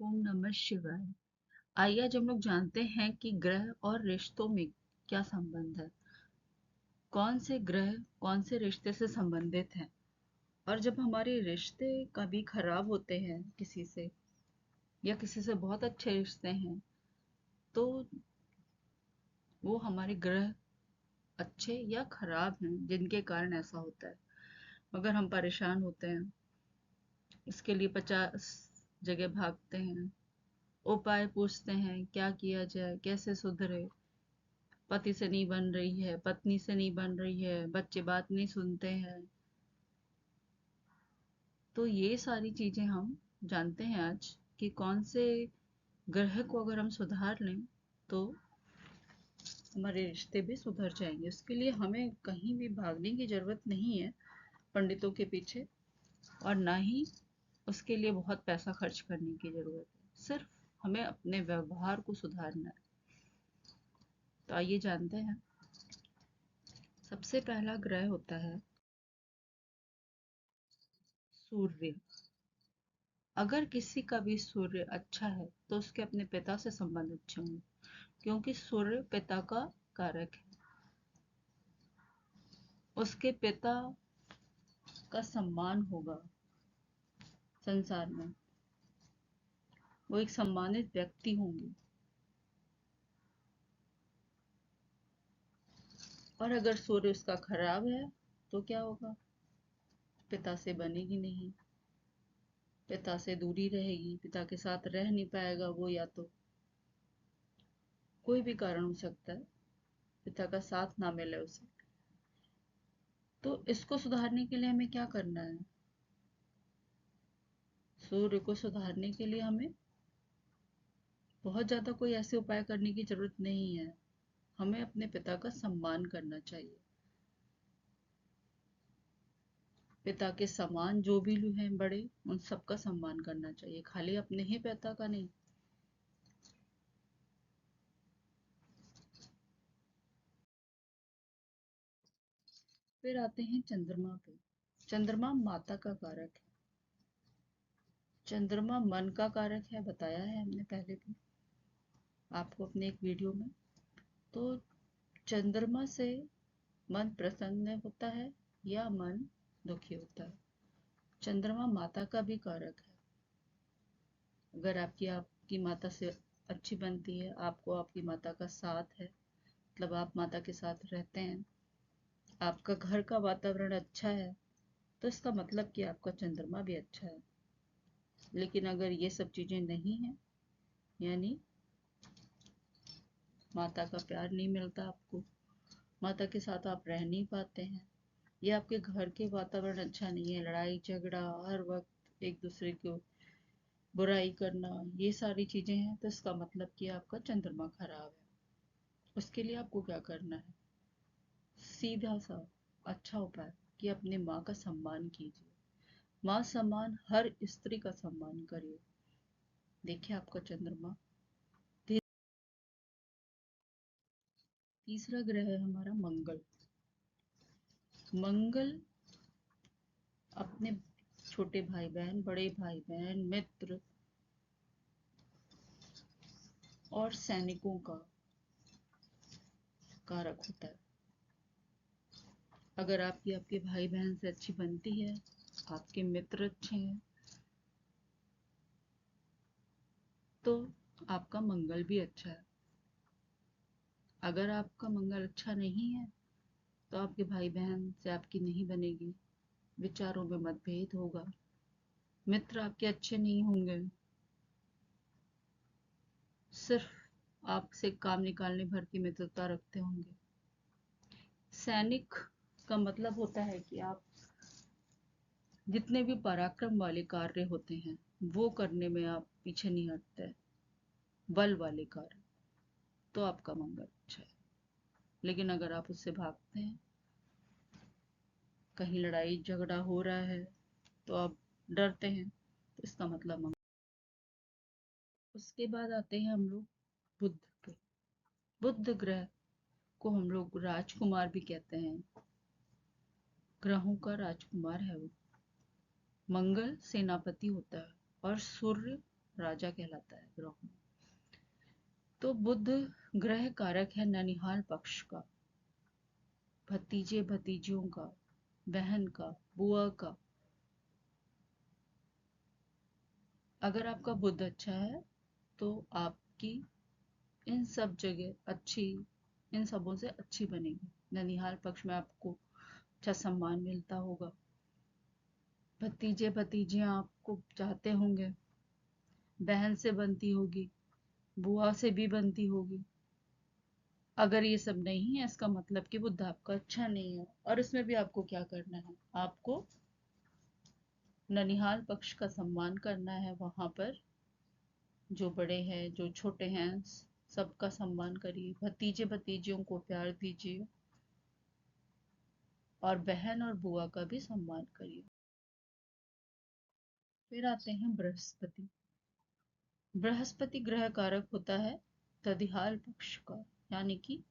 ओम नमः शिवाय। आइए आज हम लोग जानते हैं कि ग्रह और रिश्तों में क्या संबंध है। कौन से ग्रह कौन से रिश्ते से संबंधित हैं और जब हमारे रिश्ते कभी खराब होते हैं किसी से या किसी से बहुत अच्छे रिश्ते हैं तो वो हमारे ग्रह अच्छे या खराब हैं जिनके कारण ऐसा होता है। मगर हम परेशान होते हैं, इसके लिए 50 जगह भागते हैं, उपाय पूछते हैं क्या किया जाए, कैसे सुधरे। पति से नहीं बन रही है, पत्नी से नहीं बन रही है, बच्चे बात नहीं सुनते हैं। तो ये सारी चीजें हम जानते हैं आज कि कौन से ग्रह को अगर हम सुधार लें तो हमारे रिश्ते भी सुधर जाएंगे। उसके लिए हमें कहीं भी भागने की जरूरत नहीं है पंडितों के पीछे, और ना ही उसके लिए बहुत पैसा खर्च करने की जरूरत है। सिर्फ हमें अपने व्यवहार को सुधारना है। तो आइए जानते हैं। सबसे पहला ग्रह होता है सूर्य। अगर किसी का भी सूर्य अच्छा है तो उसके अपने पिता से संबंध अच्छे होंगे, क्योंकि सूर्य पिता का कारक है। उसके पिता का सम्मान होगा संसार में, वो एक सम्मानित व्यक्ति होंगे। और अगर सूर्य उसका खराब है तो क्या होगा? पिता से बनेगी नहीं, पिता से दूरी रहेगी, पिता के साथ रह नहीं पाएगा वो, या तो कोई भी कारण हो सकता है, पिता का साथ ना मिले उसे। तो इसको सुधारने के लिए हमें क्या करना है? सूर्य को सुधारने के लिए हमें बहुत ज़्यादा कोई ऐसे उपाय करने की ज़रूरत नहीं है। हमें अपने पिता का सम्मान करना चाहिए। पिता के समान जो भी लोग हैं बड़े, उन सबका सम्मान करना चाहिए, खाली अपने ही पिता का नहीं। फिर आते हैं चंद्रमा पे। चंद्रमा माता का कारक है। चंद्रमा मन का कारक है, बताया है हमने पहले भी आपको अपने एक वीडियो में। तो चंद्रमा से मन प्रसन्न होता है या मन दुखी होता है। चंद्रमा माता का भी कारक है। अगर आपकी माता से अच्छी बनती है, आपको आपकी माता का साथ है, मतलब आप माता के साथ रहते हैं, आपका घर का वातावरण अच्छा है, तो इसका मतलब कि आपका चंद्रमा भी अच्छा है। लेकिन अगर ये सब चीजें नहीं है, यानी माता का प्यार नहीं मिलता आपको, माता के साथ आप रह नहीं पाते हैं, या आपके घर के वातावरण अच्छा नहीं है, लड़ाई झगड़ा हर वक्त, एक दूसरे को बुराई करना, ये सारी चीजें हैं, तो इसका मतलब कि आपका चंद्रमा खराब है। उसके लिए आपको क्या करना है? सीधा सा अच्छा उपाय कि अपने माँ का सम्मान कीजिए। माँ सम्मान, हर स्त्री का सम्मान करिए। देखिए आपका चंद्रमा। तीसरा ग्रह है हमारा मंगल। मंगल अपने छोटे भाई बहन, बड़े भाई बहन, मित्र और सैनिकों का कारक होता है। अगर आपकी आपके भाई बहन से अच्छी बनती है, आपके मित्र अच्छे हैं, तो आपका मंगल भी अच्छा है। अगर आपका मंगल अच्छा नहीं है तो आपके भाई बहन से आपकी नहीं बनेगी, विचारों में मतभेद होगा, मित्र आपके अच्छे नहीं होंगे, सिर्फ आपसे काम निकालने भर की मित्रता रखते होंगे। सैनिक का मतलब होता है कि आप जितने भी पराक्रम वाले कार्य होते हैं वो करने में आप पीछे नहीं हटते, बल वाले कार्य, तो आपका मंगल अच्छा है। लेकिन अगर आप उससे भागते हैं, कहीं लड़ाई झगड़ा हो रहा है तो आप डरते हैं, तो इसका मतलब मंगल। उसके बाद आते हैं हम लोग बुध पे। बुध ग्रह को हम लोग राजकुमार भी कहते हैं, ग्रहों का राजकुमार है वो। मंगल सेनापति होता है और सूर्य राजा कहलाता है ग्रहों में। तो बुध ग्रह कारक है ननिहाल पक्ष का, भतीजे भतीजियों का, बहन का, बुआ का। अगर आपका बुध अच्छा है तो आपकी इन सब जगह अच्छी, इन सबों से अच्छी बनेगी। ननिहाल पक्ष में आपको अच्छा सम्मान मिलता होगा, भतीजे भतीजियां आपको चाहते होंगे, बहन से बनती होगी, बुआ से भी बनती होगी। अगर ये सब नहीं है इसका मतलब कि बुध आपका अच्छा नहीं है। और इसमें भी आपको क्या करना है, आपको ननिहाल पक्ष का सम्मान करना है। वहां पर जो बड़े हैं जो छोटे हैं सबका सम्मान करिए, भतीजे भतीजियों को प्यार दीजिए और बहन और बुआ का भी सम्मान करिए। फिर आते हैं बृहस्पति। बृहस्पति ग्रह कारक होता है तदिहाल पक्ष का, यानी कि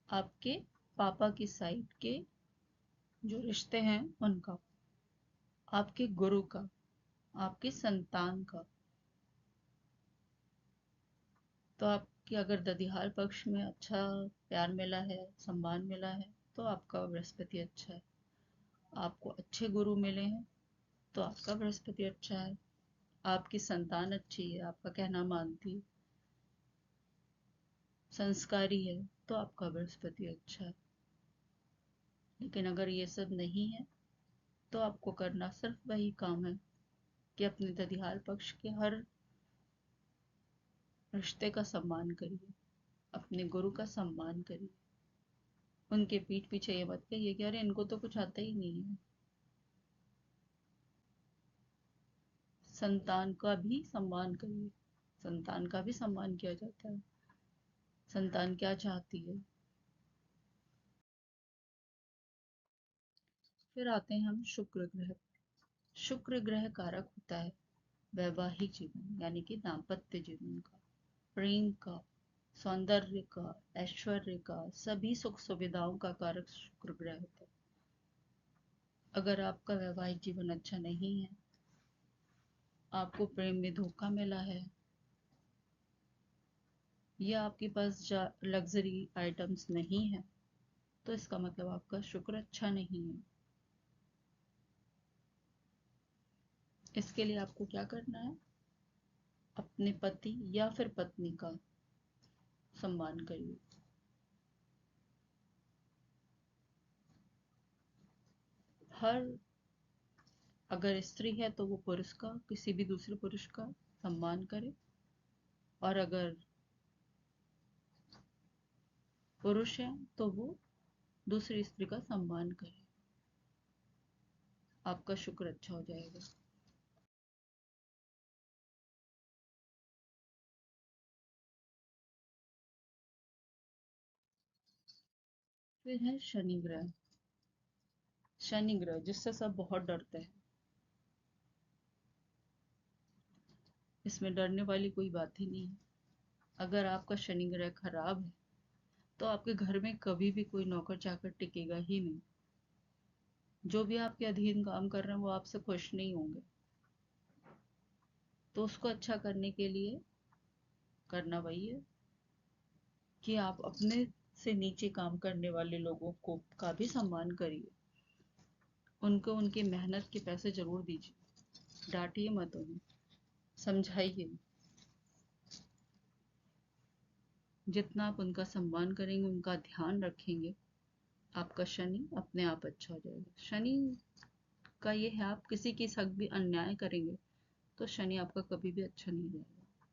आपके पापा की साइड के जो रिश्ते हैं उनका, आपके गुरु का, आपकी संतान का। तो आपकी अगर ददिहाल पक्ष में अच्छा प्यार मिला है, सम्मान मिला है, तो आपका बृहस्पति अच्छा है। आपको अच्छे गुरु मिले हैं तो आपका बृहस्पति अच्छा है। आपकी संतान अच्छी है, आपका कहना मानती है, संस्कारी है, तो आपका बृहस्पति अच्छा है। लेकिन अगर ये सब नहीं है तो आपको करना सिर्फ वही काम है कि अपने ददिहाल पक्ष के हर रिश्ते का सम्मान करिए, अपने गुरु का सम्मान करिए। उनके पीठ पीछे ये मत कहिए कि अरे इनको तो कुछ आता ही नहीं है। संतान का भी सम्मान करिए, संतान का भी सम्मान किया जाता है। संतान क्या चाहती है। फिर आते हैं हम शुक्र ग्रह। शुक्र ग्रह कारक होता है वैवाहिक जीवन, यानी कि दाम्पत्य जीवन का, प्रेम का, सौंदर्य का, ऐश्वर्य का, सभी सुख सुविधाओं का कारक शुक्र ग्रह होता है। अगर आपका वैवाहिक जीवन अच्छा नहीं है, आपको प्रेम में धोखा मिला है, या आपके पास लग्जरी आइटम्स नहीं है, तो इसका मतलब आपका शुक्र अच्छा नहीं है। इसके लिए आपको क्या करना है, अपने पति या फिर पत्नी का सम्मान करिए। हर अगर स्त्री है तो वो पुरुष का, किसी भी दूसरे पुरुष का सम्मान करे, और अगर पुरुष है तो वो दूसरी स्त्री का सम्मान करे। आपका शुक्र अच्छा हो जाएगा। फिर है शनि ग्रह। शनि ग्रह जिससे सब बहुत डरते हैं। इसमें डरने वाली कोई बात ही नहीं है। अगर आपका शनि ग्रह खराब है तो आपके घर में कभी भी कोई नौकर चाकर टिकेगा ही नहीं। जो भी आपके अधीन काम कर रहे हैं वो आपसे खुश नहीं होंगे। तो उसको अच्छा करने के लिए करना वही है कि आप अपने से नीचे काम करने वाले लोगों को का भी सम्मान करिए, उनको उनकी मेहनत के पैसे जरूर दीजिए, डांटिए मत उन्हें, समझाइए। जितना आप उनका सम्मान करेंगे, उनका ध्यान रखेंगे, आपका शनि अपने आप अच्छा हो जाएगा। शनि का ये है, आप किसी के साथ भी अन्याय करेंगे तो शनि आपका कभी भी अच्छा नहीं रहेगा।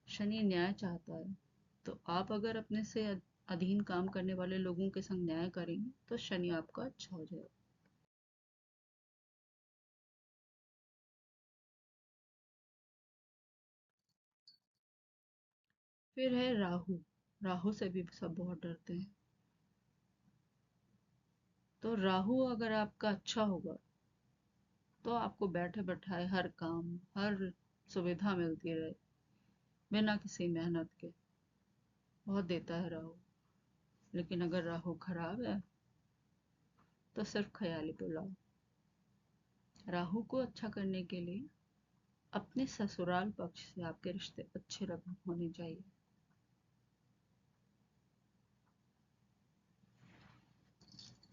शनि न्याय चाहता है, तो आप अगर अपने से अधीन काम करने वाले लोगों के संग न्याय करेंगे तो शनि आपका अच्छा हो जाएगा। फिर है राहु। राहु से भी सब बहुत डरते हैं। तो राहु अगर आपका अच्छा होगा तो आपको बैठे बैठाए हर काम, हर सुविधा मिलती रहे, बिना किसी मेहनत के। बहुत देता है राहु। लेकिन अगर राहु खराब है तो सिर्फ ख्याली पुलाव। राहु को अच्छा करने के लिए अपने ससुराल पक्ष से आपके रिश्ते अच्छे होने चाहिए।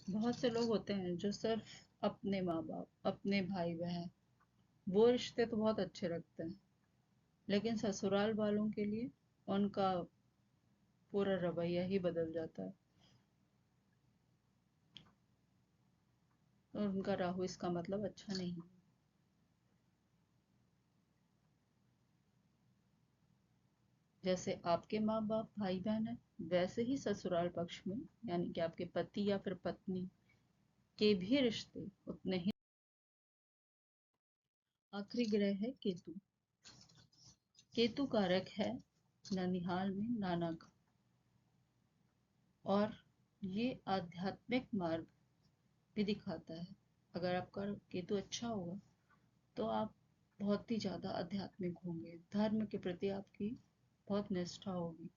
बहुत से लोग होते हैं जो सिर्फ अपने माँ बाप, अपने भाई बहन, वो रिश्ते तो बहुत अच्छे रखते हैं, लेकिन ससुराल वालों के लिए उनका पूरा रवैया ही बदल जाता है। और उनका राहु इसका मतलब अच्छा नहीं है। जैसे आपके माँ बाप भाई बहन है, वैसे ही ससुराल पक्ष में यानी कि आपके पति या फिर पत्नी के भी रिश्ते उतने ही। आखिरी ग्रह है केतु। केतु कारक है ननिहाल में नाना का, और ये आध्यात्मिक मार्ग भी दिखाता है। अगर आपका केतु अच्छा होगा तो आप बहुत ही ज़्यादा आध्यात्मिक होंगे, धर्म के प्रति आपकी बहुत निष्ठा होगी,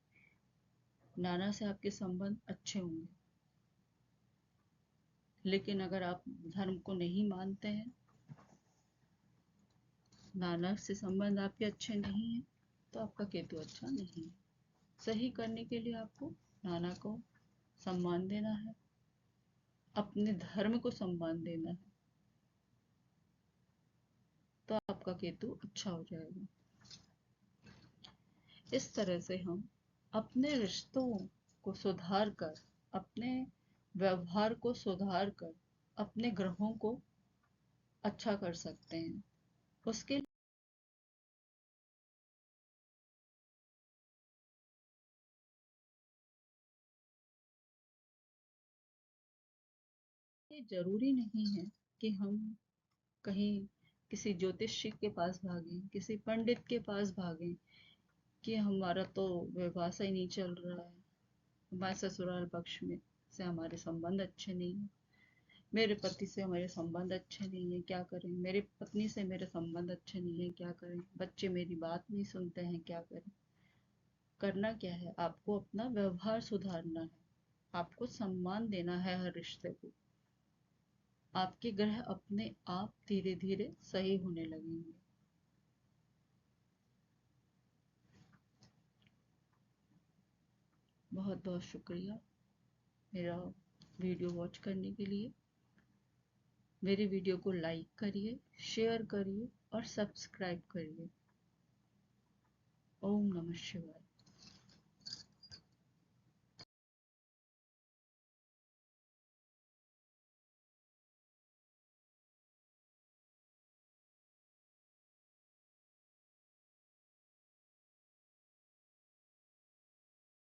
नाना से आपके संबंध अच्छे होंगे। लेकिन अगर आप धर्म को नहीं मानते हैं, नाना से संबंध आपके अच्छे नहीं हैं, तो आपका केतु अच्छा नहीं है। सही करने के लिए आपको नाना को सम्मान देना है, अपने धर्म को सम्मान देना है, तो आपका केतु अच्छा हो जाएगा। इस तरह से हम अपने रिश्तों को सुधार कर, अपने व्यवहार को सुधार कर, अपने ग्रहों को अच्छा कर सकते हैं। उसके लिए जरूरी नहीं है कि हम कहीं किसी ज्योतिषी के पास भागें, किसी पंडित के पास भागें कि हमारा तो विवाह सही नहीं चल रहा है, हमारे ससुराल पक्ष में से हमारे संबंध अच्छे नहीं हैं, मेरे पति से हमारे संबंध अच्छे नहीं है, क्या करें, मेरी पत्नी से मेरे संबंध अच्छे नहीं है, क्या करें, बच्चे मेरी बात नहीं सुनते हैं, क्या करें। करना क्या है, आपको अपना व्यवहार सुधारना है, आपको सम्मान देना है हर रिश्ते को। आपके ग्रह अपने आप धीरे धीरे सही होने लगेंगे। बहुत बहुत शुक्रिया मेरा वीडियो वॉच करने के लिए। मेरे वीडियो को लाइक करिए, शेयर करिए और सब्सक्राइब करिए। ओम नमः शिवाय।